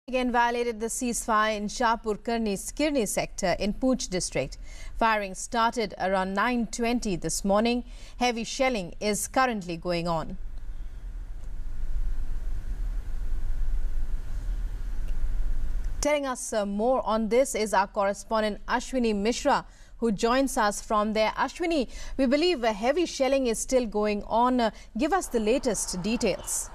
Again violated the ceasefire in Shahpur-Kirni sector in Poonch district. Firing started around 9:20 this morning. Heavy shelling is currently going on. Telling us more on this is our correspondent Ashwini Mishra, who joins us from there. Ashwini, we believe heavy shelling is still going on. Give us the latest details.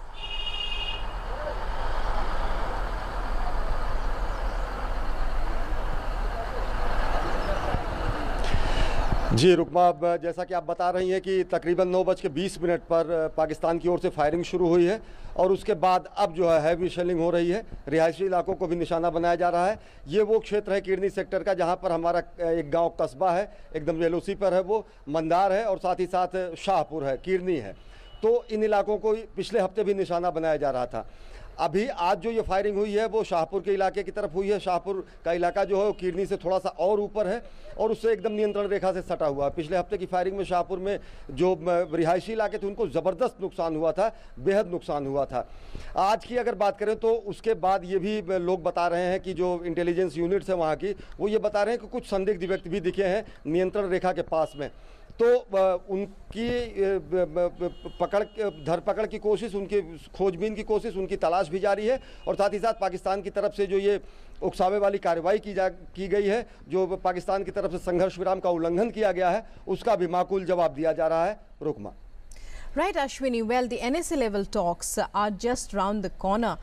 जी रुकमा, अब जैसा कि आप बता रही हैं कि तकरीबन 9:20 पर पाकिस्तान की ओर से फायरिंग शुरू हुई है और उसके बाद अब जो है हैवी शेलिंग हो रही है। रिहायशी इलाकों को भी निशाना बनाया जा रहा है। ये वो क्षेत्र है किरनी सेक्टर का जहां पर हमारा एक गांव कस्बा है, एकदम एलओसी पर है, वो मंदार है और साथ ही साथ शाहपुर है, किरनी है। तो इन इलाकों को पिछले हफ्ते भी निशाना बनाया जा रहा था। अभी आज जो ये फायरिंग हुई है वो शाहपुर के इलाके की तरफ हुई है। शाहपुर का इलाका जो है वो किरनी से थोड़ा सा और ऊपर है और उससे एकदम नियंत्रण रेखा से सटा हुआ है। पिछले हफ्ते की फायरिंग में शाहपुर में जो रिहायशी इलाके थे उनको ज़बरदस्त नुकसान हुआ था, बेहद नुकसान हुआ था। आज की अगर बात करें तो उसके बाद ये भी लोग बता रहे हैं कि जो इंटेलिजेंस यूनिट्स है वहाँ की, वो ये बता रहे हैं कि कुछ संदिग्ध व्यक्ति भी दिखे हैं नियंत्रण रेखा के पास में। तो उनकी धरपकड़ की कोशिश, उनकी खोजबीन की कोशिश, उनकी तलाश भी जारी है और साथ ही साथ पाकिस्तान की तरफ से जो ये उकसावे वाली कार्रवाई की गई है, जो पाकिस्तान की तरफ से संघर्ष विराम का उल्लंघन किया गया है, उसका भी माकूल जवाब दिया जा रहा है। Rukma. Right, Ashwini. Well, the NSA level talks are just round the corner.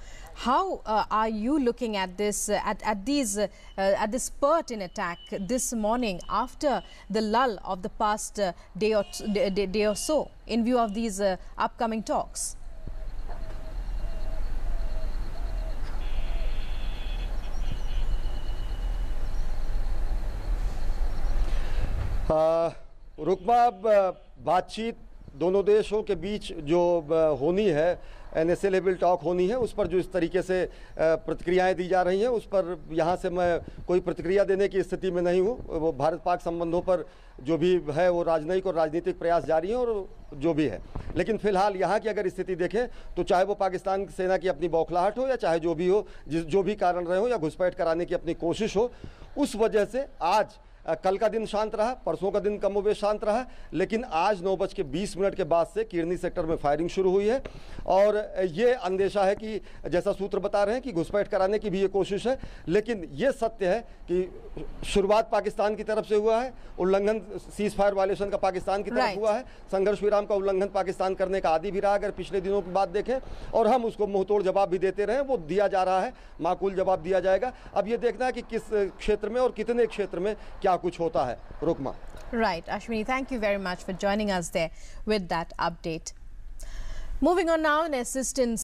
How are you looking at this, at this spurt in attack this morning after the lull of the past day or so, in view of these upcoming talks? Rukma, बातचीत दोनों देशों के बीच जो होनी है, NSA level talk होनी है, उस पर जो इस तरीके से प्रतिक्रियाएं दी जा रही हैं, उस पर यहाँ से मैं कोई प्रतिक्रिया देने की स्थिति में नहीं हूँ। वो भारत पाक संबंधों पर जो भी है वो राजनयिक और राजनीतिक प्रयास जारी हैं और जो भी है। लेकिन फिलहाल यहाँ की अगर स्थिति देखें तो चाहे वो पाकिस्तान सेना की अपनी बौखलाहट हो या चाहे जो भी हो, जो भी कारण रहे हो या घुसपैठ कराने की अपनी कोशिश हो, उस वजह से आज कल का दिन शांत रहा, परसों का दिन कमोबेश शांत रहा, लेकिन आज 9:20 के बाद से किरनी सेक्टर में फायरिंग शुरू हुई है और ये अंदेशा है कि जैसा सूत्र बता रहे हैं कि घुसपैठ कराने की भी ये कोशिश है। लेकिन ये सत्य है कि शुरुआत पाकिस्तान की तरफ से हुआ है, उल्लंघन सीज फायर वायलेशन का पाकिस्तान की तरफ हुआ है, संघर्ष विराम का उल्लंघन पाकिस्तान करने का आदी भी रहा अगर पिछले दिनों की बात देखें, और हम उसको मुंहतोड़ जवाब भी देते रहे, वो दिया जा रहा है, माकूल जवाब दिया जाएगा। अब ये देखना है कि किस क्षेत्र में और कितने क्षेत्र में क्या कुछ होता है। Rukma. Right, Ashwini, thank you very much for joining us there with that update. Moving on now, an assistant